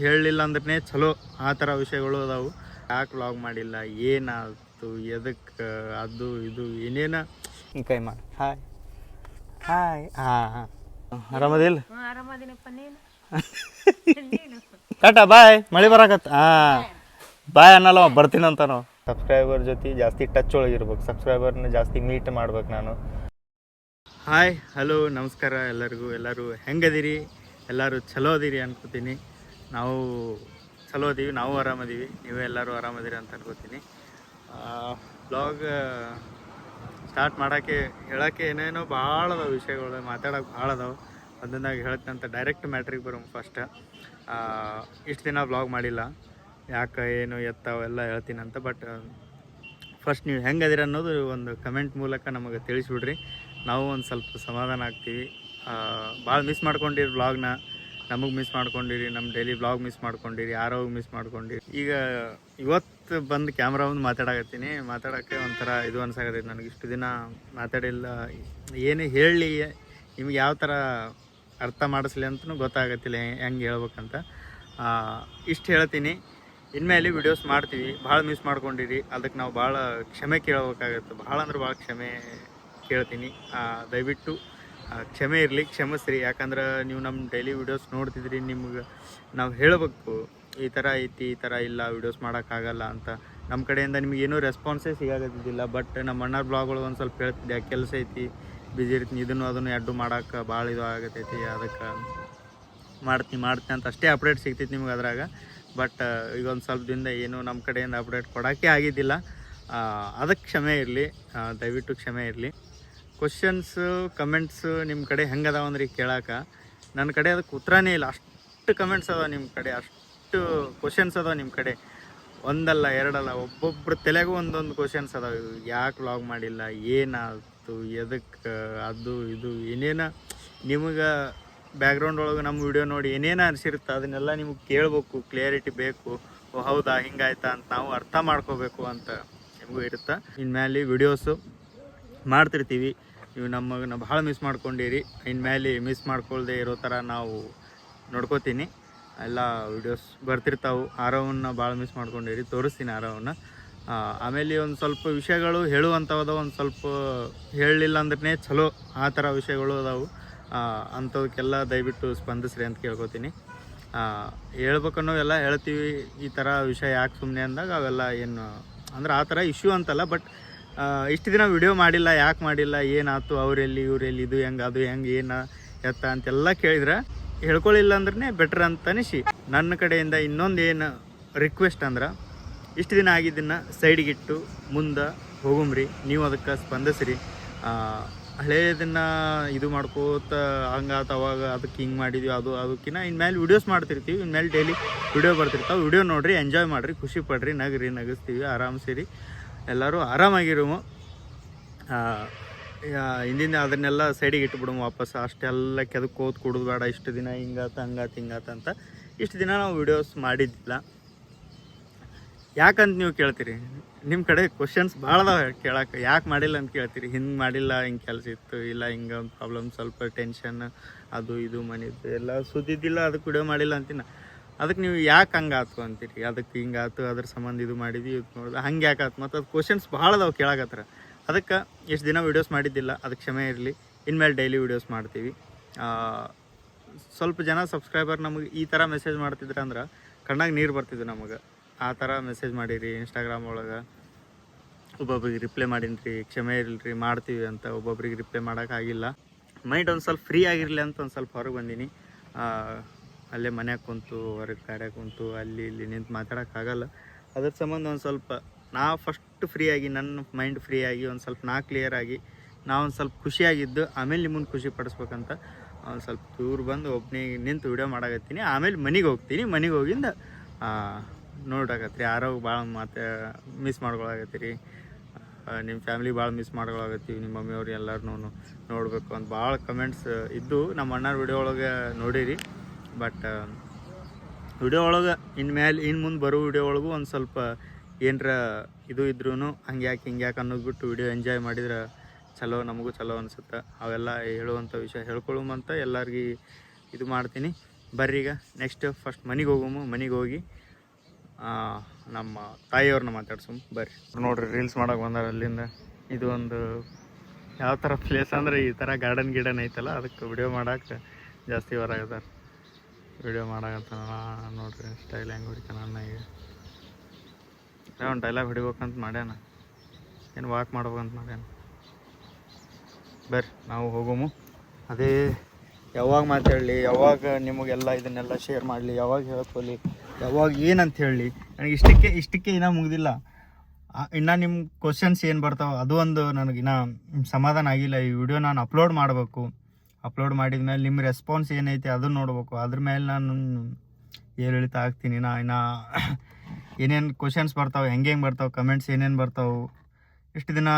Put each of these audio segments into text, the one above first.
ಹೇಳಲಿಲ್ಲ ಅಂದ್ರೆ ಚಲೋ ಆ ಥರ ವಿಷಯಗಳು ಅದಾವು. ಯಾಕೆ ವ್ಲಾಗ್ ಮಾಡಿಲ್ಲ, ಏನಾಯ್ತು, ಎದಕ್ಕೆ, ಅದು ಇದು ಏನೇನ ಕೈ ಮಾಡಿ. Hi hi. ಹಾಂ ಆರಾಮದಿಲ್ಲ? ಟಾಟಾ ಬಾಯ್. ಮಳೆ ಬರಾಕತ್ತ. ಹಾಂ ಬಾಯ್ ಅನ್ನಲ್ಲ, ಬರ್ತೀನಂತ. ನಾವು ಸಬ್ಸ್ಕ್ರೈಬರ್ ಜೊತೆ ಜಾಸ್ತಿ ಟಚ್ ಒಳಗಿರ್ಬೇಕು, ಸಬ್ಸ್ಕ್ರೈಬರ್ನ ಜಾಸ್ತಿ ಮೀಟ್ ಮಾಡ್ಬೇಕು ನಾನು. ಹಾಯ್ ಹಲೋ ನಮಸ್ಕಾರ ಎಲ್ಲರೂ ಹೆಂಗದಿರಿ? ಎಲ್ಲರೂ ಚಲೋ ಅದೀರಿ ಅನ್ಕೋತೀನಿ. ನಾವು ಚಲೋ ಅದೀವಿ, ನಾವು ಆರಾಮದೀವಿ, ನೀವೇ ಎಲ್ಲರೂ ಆರಾಮದಿರಿ ಅಂತ ಅನ್ಕೋತೀನಿ. ಬ್ಲಾಗ್ ಸ್ಟಾರ್ಟ್ ಹೇಳೋಕ್ಕೆ ಏನೇನೋ ಭಾಳ ಅದಾವೆ ವಿಷಯಗಳು, ಮಾತಾಡೋಕೆ ಭಾಳ ಅದಾವೆ. ಅದನ್ನಾಗ ಹೇಳ್ತಂತ ಡೈರೆಕ್ಟ್ ಮ್ಯಾಟ್ರಿಗೆ ಬರೋಣ. ಫಸ್ಟ್ ಇಷ್ಟು ದಿನ ಬ್ಲಾಗ್ ಮಾಡಿಲ್ಲ, ಯಾಕೆ ಏನು ಎತ್ತಾವೆಲ್ಲ ಹೇಳ್ತೀನಂತ. ಬಟ್ ಫಸ್ಟ್ ನೀವು ಹೆಂಗದಿರ ಅನ್ನೋದು ಒಂದು ಕಮೆಂಟ್ ಮೂಲಕ ನಮಗೆ ತಿಳಿಸ್ಬಿಡ್ರಿ, ನಾವು ಒಂದು ಸ್ವಲ್ಪ ಸಮಾಧಾನ ಆಗ್ತೀವಿ. ಭಾಳ ಮಿಸ್ ಮಾಡ್ಕೊಂಡಿರಿ ಬ್ಲಾಗ್ನ, ನಮಗೆ ಮಿಸ್ ಮಾಡ್ಕೊಂಡಿರಿ, ನಮ್ಮ ಡೈಲಿ ಬ್ಲಾಗ್ ಮಿಸ್ ಮಾಡ್ಕೊಂಡಿರಿ, ಯಾರೋ ಮಿಸ್ ಮಾಡ್ಕೊಂಡಿರಿ. ಈಗ ಇವತ್ತು ಬಂದು ಕ್ಯಾಮ್ರಾ ಮುಂದೆ ಮಾತಾಡೋಕ್ಕೆ ಒಂಥರ ಇದು ಅನ್ಸಾಗತ್ತೈತೆ ನನಗೆ. ಇಷ್ಟು ದಿನ ಮಾತಾಡಿಲ್ಲ, ಏನೇ ಹೇಳಲಿ, ನಿಮ್ಗೆ ಯಾವ ಥರ ಅರ್ಥ ಮಾಡಿಸ್ಲಿ ಅಂತಲೂ ಗೊತ್ತಾಗತ್ತಿಲ್ಲ ಹೆಂಗೆ ಹೇಳ್ಬೇಕಂತ. ಇಷ್ಟು ಹೇಳ್ತೀನಿ. ಇನ್ಮೇಲೆ ವಿಡಿಯೋಸ್ ಮಾಡ್ತೀವಿ, ಭಾಳ ಮಿಸ್ ಮಾಡ್ಕೊಂಡಿರಿ, ಅದಕ್ಕೆ ನಾವು ಭಾಳ ಕ್ಷಮೆ ಕೇಳಬೇಕಾಗತ್ತೆ. ಭಾಳ ಅಂದ್ರೆ ಭಾಳ ಕ್ಷಮೆ ಕೇಳ್ತೀನಿ. ದಯವಿಟ್ಟು ಕ್ಷಮೆ ಇರಲಿ, ಕ್ಷಮಿಸ್ರಿ. ಯಾಕಂದ್ರೆ ನೀವು ನಮ್ಮ ಡೈಲಿ ವಿಡಿಯೋಸ್ ನೋಡ್ತಿದ್ರಿ, ನಿಮ್ಗೆ ನಾವು ಹೇಳಬೇಕು ಈ ಥರ ಐತಿ, ಈ ಥರ ಇಲ್ಲ, ವಿಡಿಯೋಸ್ ಮಾಡೋಕ್ಕಾಗಲ್ಲ ಅಂತ. ನಮ್ಮ ಕಡೆಯಿಂದ ನಿಮಗೇನೂ ರೆಸ್ಪಾನ್ಸೇ ಸಿಗಾಗತ್ತಿದ್ದಿಲ್ಲ. ಬಟ್ ನಮ್ಮ ಅಣ್ಣರ ಬ್ಲಾಗ್ಗಳು ಒಂದು ಸ್ವಲ್ಪ ಹೇಳ್ತಿದ್ದೆ, ಕೆಲಸ ಐತಿ, ಬಿಜಿ ಇರ್ತೀನಿ, ಅದನ್ನು ಎರಡು ಮಾಡೋಕೆ ಭಾಳ ಇದು ಆಗತ್ತೈತಿ, ಅದಕ್ಕೆ ಮಾಡ್ತೀನಿ ಅಂತ ಅಷ್ಟೇ ಅಪ್ಡೇಟ್ ಸಿಗ್ತೈತಿ ನಿಮ್ಗೆ ಅದ್ರಾಗ. ಬಟ್ ಈಗ ಒಂದು ಸ್ವಲ್ಪ ದಿನದ ಏನು ನಮ್ಮ ಕಡೆಯಿಂದ ಅಪ್ಡೇಟ್ ಕೊಡೋಕ್ಕೆ ಆಗಿದ್ದಿಲ್ಲ, ಅದಕ್ಕೆ ಕ್ಷಮೆ ಇರಲಿ, ದಯವಿಟ್ಟು ಕ್ಷಮೆ ಇರಲಿ. ಕ್ವಶನ್ಸು ಕಮೆಂಟ್ಸು ನಿಮ್ಮ ಕಡೆ ಹೆಂಗದಾವ ಅಂದ್ರೆ ಕೇಳೋಕೆ ನನ್ನ ಕಡೆ ಅದಕ್ಕೆ ಉತ್ತರನೇ ಇಲ್ಲ. ಅಷ್ಟು ಕಮೆಂಟ್ಸ್ ಅದಾವ ನಿಮ್ಮ ಕಡೆ, ಅಷ್ಟು ಕ್ವಶನ್ಸ್ ಅದಾವ ನಿಮ್ಮ ಕಡೆ, ಒಂದಲ್ಲ ಎರಡಲ್ಲ, ಒಬ್ಬೊಬ್ರ ತಲೆಗೂ ಒಂದೊಂದು ಕ್ವಶನ್ಸ್ ಅದಾವೆ. ಯಾಕೆ ವ್ಲಾಗ್ ಮಾಡಿಲ್ಲ, ಏನಾಯ್ತು, ಎದಕ್ಕೆ, ಅದು ಇದು ಏನೇನು ನಿಮಗೆ ಬ್ಯಾಕ್ಗ್ರೌಂಡ್ ಒಳಗೆ ನಮ್ಮ ವಿಡಿಯೋ ನೋಡಿ ಏನೇನು ಅನಿಸಿರುತ್ತೆ ಅದನ್ನೆಲ್ಲ ನಿಮಗೆ ಕೇಳಬೇಕು, ಕ್ಲಿಯರಿಟಿ ಬೇಕು. ಓ ಹೌದಾ ಹಿಂಗಾಯ್ತಾ ಅಂತ ನಾವು ಅರ್ಥ ಮಾಡ್ಕೋಬೇಕು ಅಂತ ನಿಮಗೂ ಇರುತ್ತೆ. ಇನ್ಮೇಲೆ ವಿಡಿಯೋಸು ಮಾಡ್ತಿರ್ತೀವಿ, ನೀವು ನಮ್ಮನ್ನ ಭಾಳ ಮಿಸ್ ಮಾಡ್ಕೊಂಡಿರಿ. ಇನ್ಮೇಲೆ ಮಿಸ್ ಮಾಡ್ಕೊಳ್ದೆ ಇರೋ ಥರ ನಾವು ನೋಡ್ಕೋತೀನಿ. ಎಲ್ಲ ವಿಡಿಯೋಸ್ ಬರ್ತಿರ್ತಾವೆ. ಆರವನ್ನ ಭಾಳ ಮಿಸ್ ಮಾಡ್ಕೊಂಡಿರಿ, ತೋರಿಸ್ತೀನಿ ಆರವನ್ನ. ಆಮೇಲೆ ಒಂದು ಸ್ವಲ್ಪ ವಿಷಯಗಳು ಹೇಳುವಂಥದ್ದು, ಒಂದು ಸ್ವಲ್ಪ ಹೇಳಲಿಲ್ಲ ಅಂದ್ರೆ ಚಲೋ ಆ ಥರ ವಿಷಯಗಳು ಅದಾವು. ಅಂಥದಕ್ಕೆಲ್ಲ ದಯವಿಟ್ಟು ಸ್ಪಂದಿಸ್ರಿ ಅಂತ ಕೇಳ್ಕೊತೀನಿ. ಹೇಳ್ಬೇಕನ್ನೋವೆಲ್ಲ ಹೇಳ್ತೀವಿ. ಈ ಥರ ವಿಷಯ ಯಾಕೆ ಸುಮ್ಮನೆ ಅಂದಾಗ ಅವೆಲ್ಲ ಏನು ಅಂದ್ರೆ ಆ ಥರ ಇಶ್ಯೂ ಅಂತಲ್ಲ. ಬಟ್ ಇಷ್ಟು ದಿನ ವಿಡಿಯೋ ಮಾಡಿಲ್ಲ, ಯಾಕೆ ಮಾಡಿಲ್ಲ, ಏನಾಯ್ತು, ಅವರೆಲ್ಲಿ ಇವರೆಲ್ಲಿ, ಇದು ಹೆಂಗೆ, ಅದು ಹೆಂಗೆ, ಏನು ಎತ್ತ ಅಂತೆಲ್ಲ ಕೇಳಿದ್ರೆ ಹೇಳ್ಕೊಳ್ಳಿಲ್ಲ ಅಂದ್ರೆ ಬೆಟ್ರ್ ಅಂತ ಅನಿಸಿ ನನ್ನ ಕಡೆಯಿಂದ ಇನ್ನೊಂದು ಏನು ರಿಕ್ವೆಸ್ಟ್ ಅಂದ್ರೆ, ಇಷ್ಟು ದಿನ ಆಗಿದ್ದನ್ನು ಸೈಡಿಗಿಟ್ಟು ಮುಂದೆ ಹೋಗುಮ್ರಿ, ನೀವು ಅದಕ್ಕೆ ಸ್ಪಂದಿಸ್ರಿ. ಹಳೇದನ್ನು ಇದು ಮಾಡ್ಕೋತ ಹಂಗಾತ ಅವಾಗ ಅದಕ್ಕೆ ಹಿಂಗೆ ಮಾಡಿದ್ವಿ, ಅದಕ್ಕಿಂತ ಇನ್ಮೇಲೆ ವೀಡಿಯೋಸ್ ಮಾಡ್ತಿರ್ತೀವಿ, ಇನ್ಮೇಲೆ ಡೈಲಿ ವಿಡಿಯೋ ಬರ್ತಿರ್ತಾವೆ. ವಿಡಿಯೋ ನೋಡಿರಿ, ಎಂಜಾಯ್ ಮಾಡಿರಿ, ಖುಷಿ ಪಡ್ರಿ, ನಗಿಸ್ತೀವಿ, ಆರಾಮಿಸಿರಿ, ಎಲ್ಲರೂ ಆರಾಮಾಗಿರು. ಹಿಂದಿಂದ ಅದನ್ನೆಲ್ಲ ಸೈಡಿಗೆ ಇಟ್ಬಿಡು ವಾಪಸ್. ಅಷ್ಟೆಲ್ಲ ಕೆದಕೋತ್ ಕೊಡೋದು ಬೇಡ. ಇಷ್ಟು ದಿನ ಹಿಂಗಾತ ಅಂತ ಇಷ್ಟು ದಿನ ನಾವು ವಿಡಿಯೋಸ್ ಮಾಡಿದ್ದಿಲ್ಲ. ಯಾಕಂತ ನೀವು ಕೇಳ್ತೀರಿ, ನಿಮ್ಮ ಕಡೆ ಕ್ವಶನ್ಸ್ ಭಾಳ ಅದಾವೆ ಕೇಳೋಕೆ. ಯಾಕೆ ಮಾಡಿಲ್ಲ ಅಂತ ಕೇಳ್ತೀರಿ. ಹಿಂಗೆ ಮಾಡಿಲ್ಲ, ಹಿಂಗೆ ಕೆಲಸ ಇತ್ತು, ಇಲ್ಲ ಹಿಂಗೆ ಒಂದು ಪ್ರಾಬ್ಲಮ್, ಸ್ವಲ್ಪ ಟೆನ್ಷನ್, ಅದು ಇದು ಮನೆದು ಎಲ್ಲ ಸುದ್ದಿದ್ದಿಲ್ಲ, ಅದಕ್ಕೆ ವಿಡಿಯೋ ಮಾಡಿಲ್ಲ ಅಂತೀನಿ. ಅದಕ್ಕೆ ನೀವು ಯಾಕೆ ಹಂಗೆ ಆಯ್ತು ಅಂತೀರಿ. ಅದಕ್ಕೆ ಹಿಂಗೆ ಆಯ್ತು, ಅದ್ರ ಸಂಬಂಧ ಇದು ಮಾಡಿದ್ವಿ, ಇದು ನೋಡಿದ್ರೆ ಹಂಗೆ ಯಾಕೆ ಆಯ್ತು. ಮತ್ತು ಅದು ಕ್ವಶನ್ಸ್ ಭಾಳ ಅದಾವೆ ಕೇಳಕತ್ರ. ಅದಕ್ಕೆ ಎಷ್ಟು ದಿನ ವೀಡಿಯೋಸ್ ಮಾಡಿದ್ದಿಲ್ಲ, ಅದಕ್ಕೆ ಕ್ಷಮೆ ಇರಲಿ. ಇನ್ಮೇಲೆ ಡೈಲಿ ವೀಡಿಯೋಸ್ ಮಾಡ್ತೀವಿ. ಸ್ವಲ್ಪ ಜನ ಸಬ್ಸ್ಕ್ರೈಬರ್ ನಮಗೆ ಈ ಥರ ಮೆಸೇಜ್ ಮಾಡ್ತಿದ್ರೆ ಅಂದ್ರೆ ಕಣ್ಣಾಗ ನೀರು ಬರ್ತಿದ್ವು ನಮಗೆ. ಆ ಥರ ಮೆಸೇಜ್ ಮಾಡಿರಿ ಇನ್ಸ್ಟಾಗ್ರಾಮ್ ಒಳಗೆ. ಒಬ್ಬೊಬ್ರಿಗೆ ರಿಪ್ಲೈ ಮಾಡೀನಿ, ಕ್ಷಮೆ ಇರಲ್ರಿ, ಮಾಡ್ತೀವಿ ಅಂತ. ಒಬ್ಬೊಬ್ರಿಗೆ ರಿಪ್ಲೈ ಮಾಡೋಕ್ಕಾಗಿಲ್ಲ. ಮೈಂಡ್ ಒಂದು ಸ್ವಲ್ಪ ಫ್ರೀ ಆಗಿರಲಿ ಅಂತ ಒಂದು ಸ್ವಲ್ಪ ಹೊರಗೆ ಬಂದೀನಿ. ಅಲ್ಲೇ ಮನ್ಯಾಗ ಕುಂತು, ಹೊರಗೆ ಕಾರ್ಯಾಗ ಕುಂತು, ಅಲ್ಲಿ ಇಲ್ಲಿ ನಿಂತು ಮಾತಾಡೋಕ್ಕಾಗಲ್ಲ. ಅದ್ರ ಸಂಬಂಧ ಒಂದು ಸ್ವಲ್ಪ ಫಸ್ಟ್ ಫ್ರೀಯಾಗಿ, ನನ್ನ ಮೈಂಡ್ ಫ್ರೀಯಾಗಿ, ಒಂದು ಸ್ವಲ್ಪ ಕ್ಲಿಯರ್ ಆಗಿ, ಒಂದು ಸ್ವಲ್ಪ ಖುಷಿಯಾಗಿದ್ದು ಆಮೇಲೆ ನಿಮ್ಮನ್ನು ಖುಷಿ ಪಡಿಸ್ಬೇಕಂತ ಒಂದು ಸ್ವಲ್ಪ ದೂರ ಬಂದು ಒಬ್ಬನೇ ನಿಂತು ವಿಡಿಯೋ ಮಾಡಾಕತ್ತೀನಿ. ಆಮೇಲೆ ಮನೆಗೆ ಹೋಗ್ತೀನಿ. ಮನೆಗೆ ಹೋಗಿಂದ ನೋಡಾಕತ್ರಿ, ಯಾರೋ ಭಾಳ ಮಿಸ್ ಮಾಡ್ಕೊಳಕತ್ತೀರಿ, ನಿಮ್ಮ ಫ್ಯಾಮಿಲಿ ಭಾಳ ಮಿಸ್ ಮಾಡ್ಕೊಳಕತ್ತೀವಿ, ನಿಮ್ಮ ಮಮ್ಮಿಯವ್ರು ಎಲ್ಲರೂ ನೋಡಬೇಕು ಅಂತ ಭಾಳ ಕಮೆಂಟ್ಸ್ ಇದ್ದು ನಮ್ಮ ಅಣ್ಣರ ವಿಡಿಯೋ ಒಳಗೆ ನೋಡಿರಿ. ಬಟ್ ವಿಡಿಯೋ ಒಳಗೆ ಇನ್ನು ಮುಂದೆ ಬರೋ ವಿಡಿಯೋ ಒಳಗೂ ಒಂದು ಸ್ವಲ್ಪ ಏನರ ಇದು ಇದ್ರೂ ಹಿಂಗ್ಯಾಕೆ ಅನ್ನೋದ್ಬಿಟ್ಟು ವಿಡಿಯೋ ಎಂಜಾಯ್ ಮಾಡಿದ್ರೆ ಚಲೋ, ನಮಗೂ ಚಲೋ ಅನಿಸುತ್ತೆ. ಅವೆಲ್ಲ ಹೇಳುವಂಥ ವಿಷಯ ಹೇಳ್ಕೊಳ್ಳುವಂತ ಎಲ್ಲರಿಗೆ ಇದು ಮಾಡ್ತೀನಿ. ಬರ್ರಿ ಈಗ ನೆಕ್ಸ್ಟ್ ಫಸ್ಟ್ ಮನೆಗೆ ಹೋಗಮು. ಮನೆಗೆ ಹೋಗಿ ನಮ್ಮ ತಾಯಿಯವ್ರನ್ನ ಮಾತಾಡ್ಸು ಬರ್ರಿ. ನೋಡ್ರಿ ರೀಲ್ಸ್ ಮಾಡೋಕೆ ಬಂದಾರ ಅಲ್ಲಿಂದ. ಇದು ಒಂದು ಯಾವ ಥರ ಪ್ಲೇಸ್ ಅಂದರೆ ಈ ಥರ ಗಾರ್ಡನ್ ಐತಲ್ಲ, ಅದಕ್ಕೆ ವಿಡಿಯೋ ಮಾಡೋಕೆ ಜಾಸ್ತಿ ಹೊರಗದಾರ. ವಿಡಿಯೋ ಮಾಡಾಕತ್ತ ನೋಡ್ರಿ ಸ್ಟೈಲ್ ಹೆಂಗೆ ಹೊಡಿತಾನ ಅಣ್ಣಗೆ. ಒಂದು ಡೈಲಾಗ್ ಹೊಡಿಬೇಕಂತ ಮಾಡ್ಯಾನ, ಏನು ವಾಕ್ ಮಾಡ್ಬೇಕಂತ ಮಾಡ್ಯಾನ. ಬರ್ರಿ ನಾವು ಹೋಗೋಮು. ಅದೇ ಯಾವಾಗ ಮಾತಾಡಲಿ, ಯಾವಾಗ ನಿಮಗೆಲ್ಲ ಇದನ್ನೆಲ್ಲ ಶೇರ್ ಮಾಡಲಿ, ಯಾವಾಗ ಹೇಳ್ಕೊಲಿ, ಯಾವಾಗ ಏನಂತ ಹೇಳಲಿ. ನನಗೆ ಇಷ್ಟಕ್ಕೆ ಇನ್ನೂ ಮುಗ್ದಿಲ್ಲ. ಇನ್ನು ನಿಮ್ಮ ಕ್ವಶನ್ಸ್ ಏನು ಬರ್ತಾವೆ ಅದು ಒಂದು ನನಗಿನ್ನ ಸಮಾಧಾನ ಆಗಿಲ್ಲ. ಈ ವಿಡಿಯೋ ನಾನು ಅಪ್ಲೋಡ್ ಮಾಡಬೇಕು. ಅಪ್ಲೋಡ್ ಮಾಡಿದ ಮೇಲೆ ನಿಮ್ಮ ರೆಸ್ಪಾನ್ಸ್ ಏನೈತೆ ಅದನ್ನು ನೋಡ್ಬೇಕು. ಅದ್ರ ಮೇಲೆ ನಾನು ಏರಿಳಿತ ಆಗ್ತೀನಿ. ಇನ್ನು ಏನೇನು ಕ್ವಶನ್ಸ್ ಬರ್ತಾವೆ, ಹೆಂಗೆ ಬರ್ತಾವೆ, ಕಮೆಂಟ್ಸ್ ಏನೇನು ಬರ್ತಾವೆ, ಇಷ್ಟು ದಿನ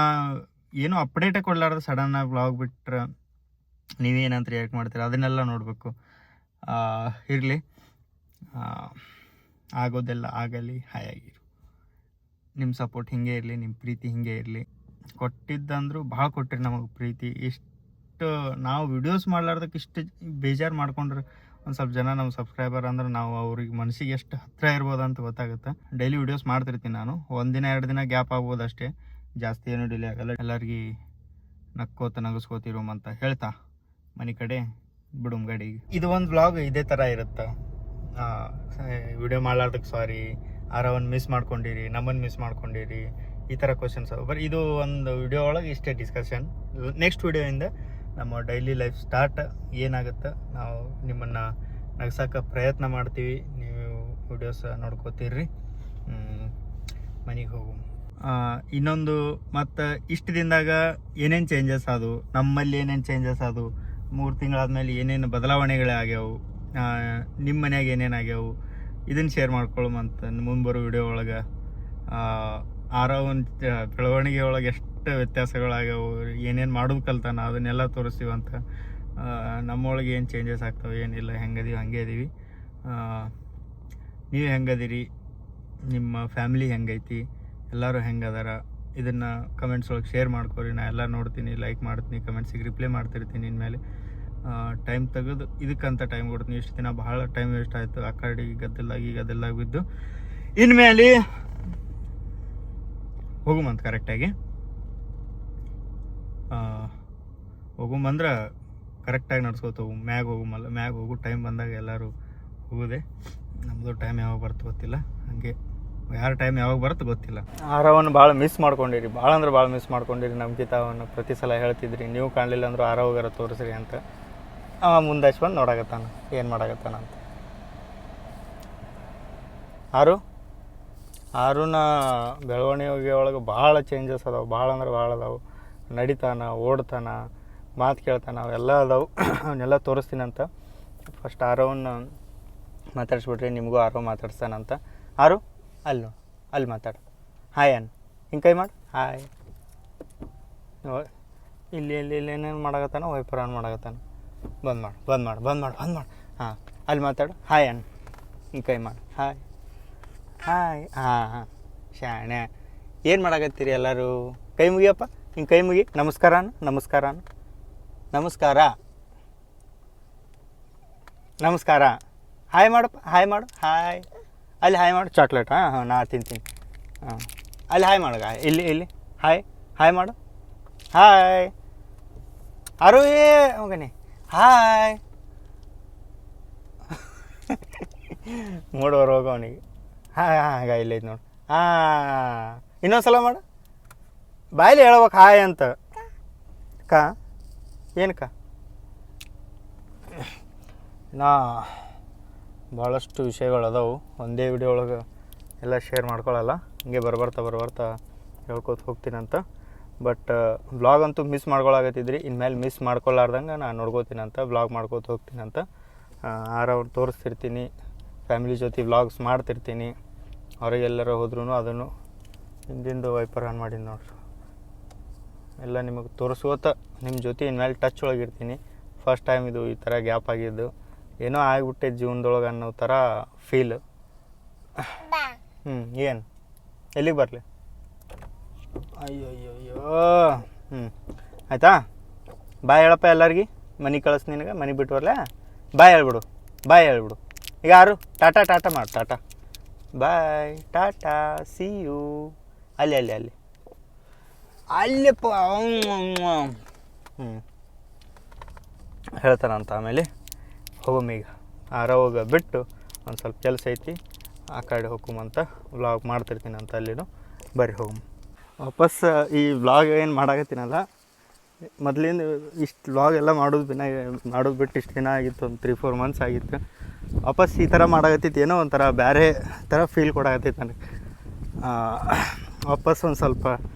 ಏನೂ ಅಪ್ಡೇಟೇ ಕೊಡಲಾರ್ದು ಸಡನ್ನಾಗಿ ವ್ಲಾಗ್ ಬಿಟ್ರೆ ನೀವೇನಂತ ರಿಯಾಕ್ಟ್ ಮಾಡ್ತೀರ ಅದನ್ನೆಲ್ಲ ನೋಡಬೇಕು. ಇರಲಿ, ಆಗೋದೆಲ್ಲ ಆಗಲಿ, ಹಾಯಾಗಿರು. ನಿಮ್ಮ ಸಪೋರ್ಟ್ ಹಿಂಗೆ ಇರಲಿ, ನಿಮ್ಮ ಪ್ರೀತಿ ಹಿಂಗೆ ಇರಲಿ. ಕೊಟ್ಟಿದ್ದಂದ್ರು ಭಾಳ ಕೊಟ್ಟಿರಿ ನಮಗೆ ಪ್ರೀತಿ. ಇಷ್ಟು ನಾವು ವಿಡಿಯೋಸ್ ಮಾಡ್ಲಾರ್ದಕ್ಕೆ ಇಷ್ಟು ಬೇಜಾರು ಮಾಡ್ಕೊಂಡ್ರೆ ಒಂದು ಸ್ವಲ್ಪ ಜನ ನಮ್ಮ ಸಬ್ಸ್ಕ್ರೈಬರ್ ಅಂದ್ರೆ ನಾವು ಅವ್ರಿಗೆ ಮನಸ್ಸಿಗೆ ಎಷ್ಟು ಹತ್ತಿರ ಇರ್ಬೋದು ಅಂತ ಗೊತ್ತಾಗುತ್ತೆ. ಡೈಲಿ ವಿಡಿಯೋಸ್ ಮಾಡ್ತಿರ್ತೀನಿ ನಾನು. ಒಂದಿನ 2 ದಿನ ಗ್ಯಾಪ್ ಆಗ್ಬೋದು ಅಷ್ಟೇ, ಜಾಸ್ತಿ ಏನೂ ಡಿಲೇ ಆಗಲ್ಲ. ಎಲ್ಲರಿಗೆ ನಗಿಸ್ಕೋತಿರೋಮ್ ಅಂತ ಹೇಳ್ತಾ ಮನೆ ಕಡೆ ಬಿಡುಮ್ ಗಾಡಿಗೆ. ಇದು ಒಂದು ವ್ಲಾಗ್ ಇದೇ ಥರ ಇರುತ್ತೆ. ವಿಡಿಯೋ ಮಾಡ್ಲಾರ್ದಕ್ಕೆ ಸಾರಿ, ಆರವನ್ ಮಿಸ್ ಮಾಡ್ಕೊಂಡಿರಿ, ನಮ್ಮನ್ನು ಮಿಸ್ ಮಾಡ್ಕೊಂಡಿರಿ, ಈ ಥರ ಕ್ವಶನ್ಸ್ ಅವು. ಬರೀ ಇದು ಒಂದು ವಿಡಿಯೋ ಒಳಗೆ ಇಷ್ಟೇ ಡಿಸ್ಕಷನ್. ನೆಕ್ಸ್ಟ್ ವಿಡಿಯೋಯಿಂದ ನಮ್ಮ ಡೈಲಿ ಲೈಫ್ ಸ್ಟಾರ್ಟ್ ಏನಾಗುತ್ತೆ, ನಾವು ನಿಮ್ಮನ್ನು ನಗ್ಸೋಕೆ ಪ್ರಯತ್ನ ಮಾಡ್ತೀವಿ. ನೀವು ವಿಡಿಯೋಸ್ ನೋಡ್ಕೋತೀರಿ. ಮನೆಗೆ ಹೋಗು. ಇನ್ನೊಂದು ಮತ್ತು ಇಷ್ಟು ದಿನದಾಗ ಏನೇನು ಚೇಂಜಸ್ ಆದವು, ನಮ್ಮಲ್ಲಿ ಏನೇನು ಚೇಂಜಸ್ ಆದವು, 3 ತಿಂಗಳಾದ್ಮೇಲೆ ಏನೇನು ಬದಲಾವಣೆಗಳೇ ಆಗ್ಯಾವು, ನಿಮ್ಮ ಮನ್ಯಾಗ ಏನೇನು ಆಗ್ಯಾವು, ಇದನ್ನು ಶೇರ್ ಮಾಡ್ಕೊಳ್ಳುವಂತ ಮುಂಬರೋ ವಿಡಿಯೋ ಒಳಗೆ. ಆರವನ್ ಬೆಳವಣಿಗೆ ಒಳಗೆ ಎಷ್ಟು ವ್ಯತ್ಯಾಸಗಳಾಗ್ಯಾವು, ಏನೇನು ಮಾಡೋದು ಕಲ್ತಾನ ಅದನ್ನೆಲ್ಲ ತೋರಿಸ್ತೀವಂತ. ನಮ್ಮೊಳಗೆ ಏನು ಚೇಂಜಸ್ ಆಗ್ತಾವೆ, ಏನಿಲ್ಲ, ಹೆಂಗದೀವಿ ಹಂಗೆ ಇದೀವಿ. ನೀವು ಹೆಂಗದಿರಿ, ನಿಮ್ಮ ಫ್ಯಾಮಿಲಿ ಹೆಂಗೈತಿ, ಎಲ್ಲರೂ ಹೆಂಗದಾರ, ಇದನ್ನು ಕಮೆಂಟ್ಸ್ ಒಳಗೆ ಶೇರ್ ಮಾಡ್ಕೊರಿ. ನಾ ಎಲ್ಲ ನೋಡ್ತೀನಿ, ಲೈಕ್ ಮಾಡ್ತೀನಿ, ಕಮೆಂಟ್ಸಿಗೆ ರಿಪ್ಲೈ ಮಾಡ್ತಿರ್ತೀನಿ. ಇನ್ಮೇಲೆ ಟೈಮ್ ತೆಗೆದು ಇದಕ್ಕಂತ ಟೈಮ್ ಕೊಡ್ತೀನಿ. ಇಷ್ಟು ದಿನ ಭಾಳ ಟೈಮ್ ವೇಸ್ಟ್ ಆಯಿತು, ಆ ಕಡೆ ಗದ್ದಲ್ಲಾಗಿ ಬಿದ್ದು. ಇನ್ಮೇಲೆ ಹೋಗುಮಂತ ಕರೆಕ್ಟಾಗಿ ಹೋಗುಮಂದ್ರೆ ಕರೆಕ್ಟಾಗಿ ನಡ್ಸ್ಕೊತ ಹೋಗು. ಮ್ಯಾಗ ಹೋಗು ಟೈಮ್ ಬಂದಾಗ ಎಲ್ಲರೂ ಹೋಗೋದೆ. ನಮ್ಮದು ಟೈಮ್ ಯಾವಾಗ ಬರ್ತದೆ ಗೊತ್ತಿಲ್ಲ, ಹಾಗೆ ಯಾರ ಟೈಮ್ ಯಾವಾಗ ಬರುತ್ತೆ ಗೊತ್ತಿಲ್ಲ. ಆರವನ್ನು ಭಾಳ ಮಿಸ್ ಮಾಡ್ಕೊಂಡಿರಿ, ಭಾಳ ಅಂದ್ರೆ ಭಾಳ ಮಿಸ್ ಮಾಡ್ಕೊಂಡಿರಿ. ನಮ್ಮ ಗೀತಾವನ್ನು ಪ್ರತಿ ಸಲ ಹೇಳ್ತಿದ್ರಿ, ನೀವು ಕಾಣಲಿಲ್ಲ ಅಂದರೂ ಆರವಾಗಾರ ತೋರಿಸ್ರಿ ಅಂತ. ಮುಂದೆ ಬಂದು ನೋಡಾಕತ್ತಾನ ಏನು ಮಾಡಾಕತ್ತಾನ ಅಂತ. ಆರುನ ಬೆಳವಣಿಗೆ ಒಳಗೆ ಭಾಳ ಚೇಂಜಸ್ ಅದಾವೆ, ಭಾಳ ಅಂದ್ರೆ ಭಾಳ ಅದಾವೆ. ನಡಿತಾನ, ಓಡ್ತಾನ, ಮಾತು ಕೇಳ್ತಾನ, ಅವೆಲ್ಲ ಅದಾವೆ. ಅವನ್ನೆಲ್ಲ ತೋರಿಸ್ತೀನಿ ಅಂತ. ಫಸ್ಟ್ ಆರವನ್ನ ಮಾತಾಡಿಸ್ಬಿಟ್ರಿ, ನಿಮಗೂ ಆರವ್ ಮಾತಾಡ್ಸ್ತಾನಂತ. ಅಲ್ಲಿ ನೋಡು, ಅಲ್ಲಿ ಮಾತಾಡು. ಹಾಯ್ ಅನ್ ಹಿಂಗೆ ಕೈ ಮಾಡಿ ಹಾಯ್. ಇಲ್ಲಿ ಏನೇನು ಮಾಡಾಕತ್ತಾನ, ವೈಪರ್ ಆನ್ ಮಾಡಾಕತ್ತಾನ. ಬಂದ್ ಮಾಡು. ಹಾಂ, ಅಲ್ಲಿ ಮಾತಾಡು. ಹಾಯ್ ಅನ್ ಹಿಂಗೆ ಕೈ ಮಾಡಿ ಹಾಯ್. ಹಾಂ ಶಾಣೆ. ಏನು ಮಾಡಾಕತ್ತೀರಿ ಎಲ್ಲರೂ? ಕೈ ಮುಗಿಯಪ್ಪ, ಹಿಂಗೆ ಕೈ ಮುಗಿ. ನಮಸ್ಕಾರ. ಹಾಯ್ ಮಾಡಪ್ಪ, ಹಾಯ್ ಮಾಡು. ಹಾಯ್ ಅಲ್ಲಿ ಹಾಯ್ ಮಾಡು. ಚಾಕ್ಲೇಟ್. ಹಾಂ ನಾ ತಿಂತೀನಿ. ಅಲ್ಲಿ ಹಾಯ್ ಮಾಡು. ಇಲ್ಲಿ ಹಾಯ್ ಮಾಡು. ಹಾಯ್ ಮಗನೇ, ಹಾಯ್. ಮೂಡೋರು ಹೋಗೋ ಅವನಿಗೆ. ಹಾಂ ಇಲ್ಲೈತೆ ನೋಡು. ಇನ್ನೊಂದು ಸಲ ಮಾಡು. ಬಾಯಲ್ಲಿ ಹೇಳ್ಬೇಕು ಹಾಯ್ ಅಂತ. ಏನಕ್ಕ ಭಾಳಷ್ಟು ವಿಷಯಗಳು ಅದಾವೆ. ಒಂದೇ ವಿಡಿಯೋ ಒಳಗೆ ಎಲ್ಲ ಶೇರ್ ಮಾಡ್ಕೊಳ್ಳಲ್ಲ, ಹಂಗೆ ಬರ್ಬರ್ತಾ ಹೇಳ್ಕೊತ ಹೋಗ್ತೀನಂತ. ಬಟ್ ವ್ಲಾಗ್ ಅಂತೂ ಮಿಸ್ ಮಾಡ್ಕೊಳಕತ್ತಿದ್ರಿ. ಇನ್ಮೇಲೆ ಮಿಸ್ ಮಾಡ್ಕೊಳ್ಳಾರ್ದಂಗೆ ನಾನು ನೋಡ್ಕೋತೀನಂತ, ವ್ಲಾಗ್ ಮಾಡ್ಕೋತ ಹೋಗ್ತೀನಂತ. ಆರವ್ರು ತೋರಿಸ್ತಿರ್ತೀನಿ, ಫ್ಯಾಮಿಲಿ ಜೊತೆ ವ್ಲಾಗ್ಸ್ ಮಾಡ್ತಿರ್ತೀನಿ. ಹೊರಗೆಲ್ಲರೂ ಹೋದ್ರೂ ಅದನ್ನು ಹಿಂದಿಂದು ವೈಪರ್ ಆನ್ ಮಾಡೀನಿ ನೋಡ್ರಿ. ಎಲ್ಲ ನಿಮಗೆ ತೋರಿಸ್ಕೋತ ನಿಮ್ಮ ಜೊತೆ ಇನ್ಮೇಲೆ ಟಚ್ ಒಳಗಿರ್ತೀನಿ. ಫಸ್ಟ್ ಟೈಮ್ ಇದು ಈ ಥರ ಗ್ಯಾಪ್ ಆಗಿದ್ದು, ಏನೋ ಆಗಿಬಿಟ್ಟೆ ಜೀವನದೊಳಗೆ ಅನ್ನೋ ಥರ ಫೀಲ್. ಏನು ಎಲ್ಲಿಗೆ ಬರಲಿ? ಅಯ್ಯೋ ಆಯಿತಾ? ಬಾಯ್ ಹೇಳಪ್ಪ ಎಲ್ಲರಿಗೆ. ಮನೆ ಕಳಿಸ್, ನಿನಗೆ ಮನೆ ಬಿಟ್ಟು ಬರಲೇ. ಬಾಯ್ ಹೇಳ್ಬಿಡು. ಬಾಯ್ ಹೇಳ್ಬಿಡು. ಈಗ ಯಾರು ಟಾಟಾ ಟಾಟಾ ಮಾಡಿ, ಟಾಟಾ ಬಾಯ್ ಟಾಟಾ ಸಿ ಯು. ಅಲ್ಲಿ ಅಲ್ಲಿ ಅಲ್ಲಿ ಅಲ್ಲಪ್ಪ. ಹೇಳ್ತಾನಂತ. ಆಮೇಲೆ ಹೋಗಮ್ಮೀಗ ಹೋಗ ಬಿಟ್ಟು ಒಂದು ಸ್ವಲ್ಪ ಕೆಲಸ ಐತಿ, ಆ ಕಡೆ ಹೋಗುಮಂತ ವ್ಲಾಗ್ ಮಾಡ್ತಿರ್ತೀನಿ ಅಂತ ಅಲ್ಲಿನೂ. ಬರ್ರಿ ಹೋಗಮ್ಮ. ವಾಪಸ್ ಈ ವ್ಲಾಗ್ ಏನು ಮಾಡಾಕತ್ತೀನಲ್ಲ, ಮೊದಲಿಂದ ಇಷ್ಟು ವ್ಲಾಗ್ ಎಲ್ಲ ಮಾಡೋದು ಬಿಟ್ಟು ಇಷ್ಟು ದಿನ ಆಗಿತ್ತು, ಒಂದು 3-4 ಮಂತ್ಸ್ ಆಗಿತ್ತು. ವಾಪಸ್ ಈ ಥರ ಮಾಡಾಕತ್ತಿತ್ತು, ಏನೋ ಒಂಥರ ಬೇರೆ ಥರ ಫೀಲ್ ಕೊಡಾಕತ್ತೈತಿ ನನಗೆ. ವಾಪಸ್ ಒಂದು ಸ್ವಲ್ಪ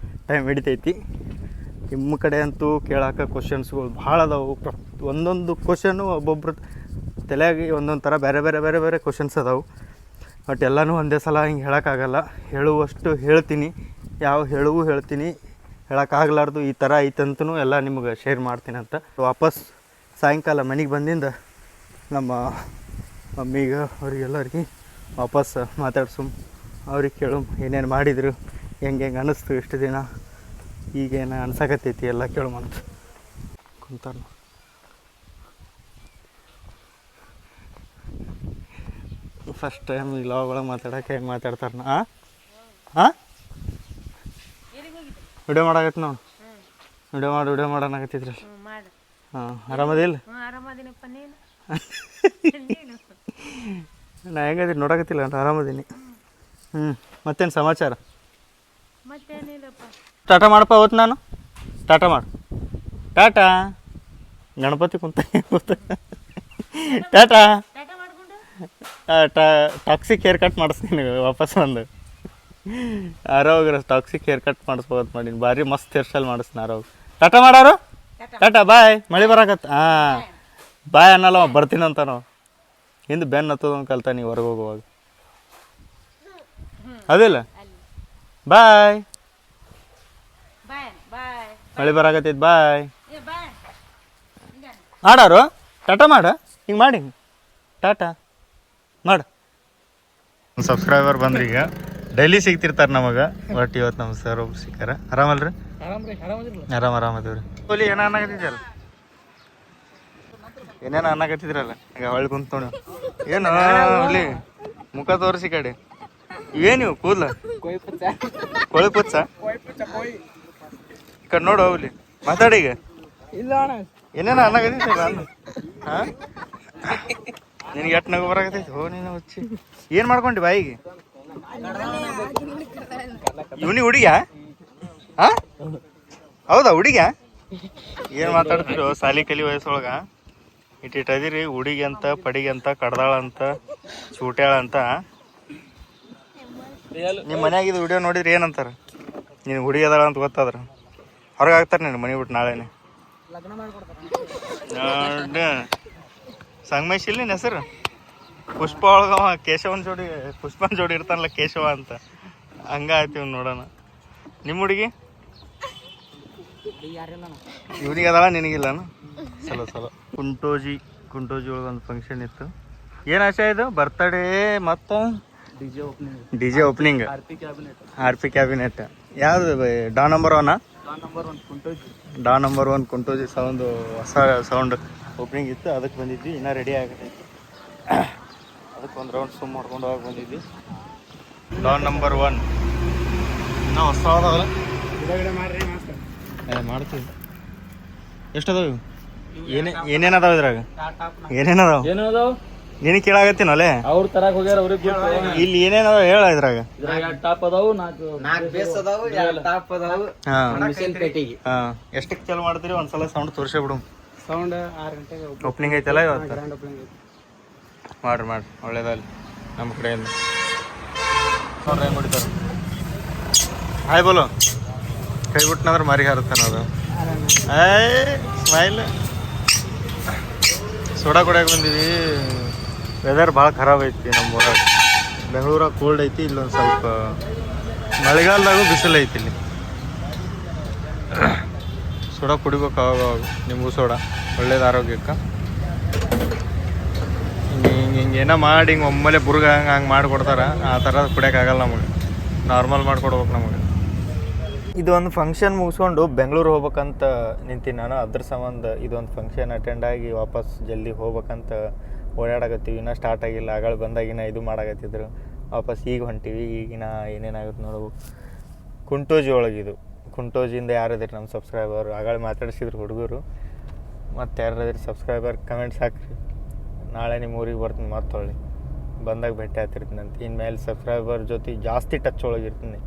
ಟೈಮ್ ಹಿಡಿತೈತಿ. ನಿಮ್ಮ ಕಡೆ ಅಂತೂ ಕೇಳೋಕೆ ಕ್ವಶನ್ಸ್ಗಳು ಭಾಳ ಅದಾವೆ. ಒಂದೊಂದು ಕ್ವಶನ್ನು ಒಬ್ಬೊಬ್ರು ತಲೆಯಾಗಿ ಒಂದೊಂದು ಥರ ಬೇರೆ ಬೇರೆ ಬೇರೆ ಬೇರೆ ಕ್ವಶನ್ಸ್ ಅದಾವೆ. ಬಟ್ ಎಲ್ಲನೂ ಒಂದೇ ಸಲ ಹಿಂಗೆ ಹೇಳೋಕ್ಕಾಗಲ್ಲ. ಹೇಳುವಷ್ಟು ಹೇಳ್ತೀನಿ, ಹೇಳ್ತೀನಿ. ಹೇಳೋಕ್ಕಾಗಲಾರ್ದು ಈ ಥರ ಐತಂತೂ ಎಲ್ಲ ನಿಮ್ಗೆ ಶೇರ್ ಮಾಡ್ತೀನಿ ಅಂತ. ವಾಪಸ್ ಸಾಯಂಕಾಲ ಮನೆಗೆ ಬಂದಿಂದ ನಮ್ಮ ಮಮ್ಮಿಗೆ ಅವ್ರಿಗೆಲ್ಲರಿಗೆ ವಾಪಸ್ ಮಾತಾಡ್ಸುಮ್, ಅವ್ರಿಗೆ ಕೇಳು ಏನೇನು ಮಾಡಿದರು, ಹೆಂಗೆ ಅನ್ನಿಸ್ತು ಇಷ್ಟು ದಿನ, ಈಗೇನು ಅನ್ಸಕತ್ತೈತಿ ಎಲ್ಲ ಕೇಳುಮಂತ ಕುಂತಾರ. ಫಸ್ಟ್ ಟೈಮ್ ಈ ಲಾಗ್ ಒಳಗೆ ಮಾತಾಡೋಕೆ ಹೆಂಗೆ ಮಾತಾಡ್ತಾರೆ. ಹಾಂ ವಿಡಿಯೋ ಮಾಡಾಕತ್ತಿ ನೋಡು, ವಿಡಿಯೋ ಮಾಡೋಣಾಗತ್ತಿದ್ರಿ. ಹಾಂ ಆರಾಮದಿಲ್ಲ? ನಾ ಹೆಂಗದೀನಿ ನೋಡಕತ್ತಿಲ್ಲ ಅಂತ ಆರಾಮದೀನಿ. ಮತ್ತೇನು ಸಮಾಚಾರ? ಟಾಟಾ ಮಾಡಪ್ಪ. ಅವತ್ತು ನಾನು ಟಾಟಾ ಮಾಡು. ಟಾಟಾ ಗಣಪತಿ ಕುಂತ ಟಾಟಾ. ಟಾಕ್ಸಿಕ್ ಹೇರ್ ಕಟ್ ಮಾಡಿಸ್ತೀನಿ ವಾಪಸ್ ಬಂದು. ಆರೋಗ್ಯ ಟಾಕ್ಸಿಕ್ ಹೇರ್ ಕಟ್ ಮಾಡಿಸ್ಬೋದು ಮಾಡೀನಿ. ಭಾರಿ ಮಸ್ತ್ ಹೇರ್ ಸ್ಟೈಲ್ ಮಾಡಿಸ್ತೀನಿ ಆರೋಗ್ಯ. ಟಾಟಾ ಮಾಡಾರು. ಟಾಟಾ ಬಾಯ್. ಮಳೆ ಬರಾಕತ್ತ. ಬಾಯ್ ಅನ್ನಲ್ಲ ಬರ್ತೀನಂತ. ನಾವು ಹಿಂದೆ ಬೆನ್ನು ಹತ್ತೋದೊಂದು ಕಲ್ತ ನೀವು ಹೊರಗೆ ಹೋಗುವಾಗ. ಅದಿಲ್ಲ ಬಾಯ್. ಮಳೆ ಬರಾಕತ್ತೈತಿ ಬಾಯ್. ಮಾಡಾರು. ಟಾಟಾ ಮಾಡ. ಹಿಂಗೆ ಮಾಡಿ ಟಾಟಾ ಮಾಡು. ಸಬ್ಸ್ಕ್ರೈಬರ್ ಬಂದ್ರಿ, ಈಗ ಡೈಲಿ ಸಿಗ್ತಿರ್ತಾರೆ ನಮಗೆ. ಬಟ್ ಇವತ್ತು ನಮ್ಮ ಸರ್ ಒಬ್ರು ಸಿಕ್ಕಾರ. ಆರಾಮಲ್ರಿ? ಆರಾಮದೀವ್ರಿ. ಹೋಲಿ ಏನ ಅನ್ನಕತ್ತಿದ್ರಲ್ಲ, ಏನೇನು ಅನ್ನಕತ್ತಿದ್ರಲ್ಲ, ಈಗ ಹೊಳ್ಳಿ ಕುಂತ ನೋಡಿ. ಏನು ಅಲ್ಲಿ ಮುಖ ತೋರಿಸಿ ಕಡೆ ಏನು ಕೂದಲ ಕೋಳಿ ಪುಚ್ಚ ಕಡೆ ನೋಡು. ಹೋಗ್ಲಿ ಮಾತಾಡಿ. ಈಗ ಏನೇನು ಅನ್ನಕತ್ತಿದ್ರಲ್ಲ ಅನ್ನ. ಹಾಂ ನಿನಗೆ ಎಷ್ಟು ನಗು ಬರಾಕತ್ತೈತಿ? ಹೋ ನೀನು ಹುಚ್ಚಿ. ಏನು ಮಾಡ್ಕೊಂಡಿ ಬಾಯಿಗೆ? ಇವನಿ ಹುಡುಗ? ಹಾಂ ಹೌದಾ ಹುಡುಗ? ಏನು ಮಾತಾಡ್ತಿರೋ ಸಾಲಿ ಕಲಿ ವಯಸ್ಸೊಳಗೆ ಇಟ್ಟಿಟ್ಟದಿರಿ. ಹುಡುಗಿ ಅಂತ, ಪಡಿಗೆ ಅಂತ, ಕಡ್ದಾಳ ಅಂತ, ಚೂಟ್ಯಾಳ ಅಂತ. ನಿಮ್ಮ ಮನ್ಯಾಗಿದ್ದು ವಿಡಿಯೋ ನೋಡಿದ್ರೆ ಏನಂತಾರೆ? ನೀನು ಹುಡುಗಿ ಅದಾಳ ಅಂತ ಗೊತ್ತಾದ್ರೆ ಹೊರಗೆ ಹಾಕ್ತಾರೆ ನೀನು ಮನೆ ಬಿಟ್ಟು ನಾಳೆನೆ. ಸಂಗಮೇಶ್ ಇಲ್ಲ ನಿನ್ನ ಹೆಸರು? ಪುಷ್ಪ ಒಳಗವ ಕೇಶವನ್ ಜೋಡಿ, ಪುಷ್ಪನ್ ಜೋಡಿ ಇರ್ತಾನಲ್ಲ ಕೇಶವ ಅಂತ, ಹಂಗ ಆಯ್ತು ಇವ್ನು ನೋಡೋಣ. ನಿಮ್ಮ ಹುಡುಗಿ ಇವನಿಗೆ ಅದಳ, ನಿನಗಿಲ್ಲನು? ಸಲ ಕುಂಟೋಜಿ ಒಳಗೆ ಒಂದು ಫಂಕ್ಷನ್ ಇತ್ತು. ಏನು ಆಶೆ ಇದು? ಬರ್ತಡೇ ಮತ್ತು D J opening. R P cabinet ಯಾವುದು? ಡಾ ನಂಬರ್ 1 ಡಾ ನಂಬರ್ 1 ಕುಂಟೋಜಿ ಸೌಂಡ್, ಹೊಸ ಸೌಂಡ್ ಓಪನಿಂಗ್ ಇತ್ತು. ಅದಕ್ಕೆ ಬಂದಿದ್ವಿ. ಇನ್ನೂ ರೆಡಿ ಆಗತೈತಿ. ಅದಕ್ಕೆ ಒಂದು ರೌಂಡ್ ಸುಮ್ ಮಾಡ್ಕೊಂಡು ಹೋಗಿ ಬಂದಿದ್ವಿ. ಡಾ ನಂಬರ್ 1 ಇನ್ನೂ ಹೊಸ ಅದಾವಲ್ಲ, ಮಾಡ್ತೀವಿ. ಎಷ್ಟು ಅದಾವ? ಏನೇನು ಅದಾವ ಇದ್ರಾಗ? ಏನೇನದಾವ ನೀನು ಕೇಳಾಗತ್ತೀನ ಅಲ್ಲೇ? ಅವ್ರು ತರಕ್ ಹೋಗ್ಯಾರ, ಅವ್ರಿಗೆ ಇಲ್ಲಿ ಏನೇನದಾವ ಹೇಳ. ಇದ್ರಾಗ ಟಾಪ್ ಅದಾವು, 4 ಬೇಸ್ ಅದಾವು, 2 ಟಾಪ್ ಅದಾವು. ಎಷ್ಟಕ್ಕೆ ಚಾಲು ಮಾಡ್ತೀರಿ? ಒಂದ್ಸಲ ಸೌಂಡ್ ತೋರಿಸೇ ಬಿಡು. ಸೌಂಡ್ 6 ಗಂಟೆಗೆ ಓಪನಿಂಗ್ ಐತಲ್ಲ ಇವತ್ತು. ಮಾಡ್ರಿ ಒಳ್ಳೇದಲ್ಲಿ ನಮ್ಮ ಕಡೆಯಿಂದ. ನೋಡ್ರಿ ಹೆಂಗೆ ಹೊಡಿತಾರೆ. ಹಾಯ್ ಬೋಲು. ಕೈ ಬಿಟ್ಟನಂದ್ರೆ ಮರಿಗೆ ಹಾರುತ್ತಾನ ಅದು. ಸ್ಮೈಲ್. ಸೋಡಾ ಕುಡಿಯೋಕೆ ಬಂದೀವಿ. ವೆದರ್ ಭಾಳ ಖರಾಬ್ ಐತಿ ನಮ್ಮ ಊರಾಗ. ಬೆಂಗಳೂರಾಗ ಕೋಲ್ಡ್ ಐತಿ, ಇಲ್ಲೊಂದು ಸ್ವಲ್ಪ ಮಳೆಗಾಲದಾಗೂ ಬಿಸಿಲು ಐತಿ. ಇಲ್ಲಿ ಸೋಡಾ ಕುಡಿಬೇಕು ಅವಾಗ. ನಿಮಗೂ ಸೋಡಾ ಒಳ್ಳೇದು ಆರೋಗ್ಯಕ್ಕೆ. ಹಿಂಗೆ ಏನೋ ಮಾಡಿ ಹಿಂಗೆ ಒಮ್ಮೆಲೆ ಬುರ್ಗ ಹಂಗೆ ಮಾಡಿಕೊಡ್ತಾರೆ. ಆ ಥರ ಕುಡಿಯೋಕ್ಕಾಗಲ್ಲ ನಮಗೆ. ನಾರ್ಮಲ್ ಮಾಡಿಕೊಡ್ಬೇಕು ನಮಗೆ. ಇದು ಒಂದು ಫಂಕ್ಷನ್ ಮುಗಿಸ್ಕೊಂಡು ಬೆಂಗಳೂರು ಹೋಗ್ಬೇಕಂತ ನಿಂತೀನಿ ನಾನು. ಅದ್ರ ಸಂಬಂಧ ಇದೊಂದು ಫಂಕ್ಷನ್ ಅಟೆಂಡ್ ಆಗಿ ವಾಪಸ್ ಜಲ್ದಿ ಹೋಗ್ಬೇಕಂತ ಓಡಾಡಕತ್ತೀವಿ. ಇನ್ನೂ ಸ್ಟಾರ್ಟ್ ಆಗಿಲ್ಲ. ಆಗಳ ಬಂದಾಗಿನ ಇದು ಮಾಡಾಕತ್ತಿದ್ರು. ವಾಪಸ್ ಈಗ ಹೊಂಟೀವಿ. ಈಗಿನ ಏನೇನಾಗುತ್ತೆ ನೋಡ್ಬೇಕು. ಕುಂಟೋಜಿ ಒಳಗಿದು. ಕುಂಟೋಜಿಯಿಂದ ಯಾರದಿರಿ ನಮ್ಮ ಸಬ್ಸ್ಕ್ರೈಬರ್? ಆಗಳ ಮಾತಾಡಿಸಿದ್ರು ಹುಡುಗರು. ಮತ್ತು ಯಾರಾದ್ರೂ ಸಬ್ಸ್ಕ್ರೈಬರ್ ಕಮೆಂಟ್ಸ್ ಹಾಕ್ರಿ. ನಾಳೆ ನಿಮ್ಮ ಊರಿಗೆ ಬರ್ತೀನಿ. ಮತ್ತೆ ಬಂದಾಗ ಭೇಟಿ ಆಗ್ತಿರ್ತೀನಿ ಅಂತ. ಇನ್ಮೇಲೆ ಸಬ್ಸ್ಕ್ರೈಬರ್ ಜೊತೆ ಜಾಸ್ತಿ ಟಚ್ ಒಳಗಿರ್ತೀನಿ.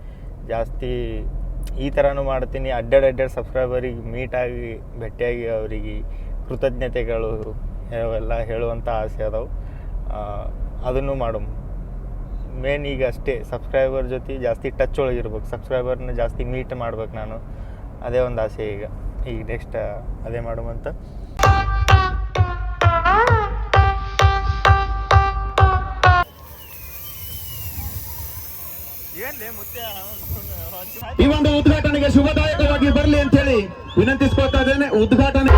ಜಾಸ್ತಿ ಈ ಥರನೂ ಮಾಡ್ತೀನಿ. ಅಡ್ಡಾಡಿ ಸಬ್ಸ್ಕ್ರೈಬರಿಗೆ ಮೀಟಾಗಿ ಭೇಟಿಯಾಗಿ ಅವರಿಗೆ ಕೃತಜ್ಞತೆಗಳು ಅವೆಲ್ಲ ಹೇಳುವಂಥ ಆಸೆ ಅದಾವೆ. ಅದನ್ನು ಮಾಡು. ಮೇನ್ ಈಗ ಅಷ್ಟೇ, ಸಬ್ಸ್ಕ್ರೈಬರ್ ಜೊತೆ ಜಾಸ್ತಿ ಟಚ್ ಒಳಗಿರ್ಬೇಕು. ಸಬ್ಸ್ಕ್ರೈಬರ್ನ ಜಾಸ್ತಿ ಮೀಟ್ ಮಾಡ್ಬೇಕು ನಾನು. ಅದೇ ಒಂದು ಆಸೆ ಈಗ ನೆಕ್ಸ್ಟ್ ಅದೇ ಮಾಡುವಂತ. ಈ ಒಂದು ಉದ್ಘಾಟನೆಗೆ ಶುಭದಾಯಕವಾಗಿ ಬರಲಿ ಅಂತ ಹೇಳಿ ವಿನಂತಿಸ್ಕೊಳ್ತಾ ಇದ್ದೇನೆ. ಉದ್ಘಾಟನೆ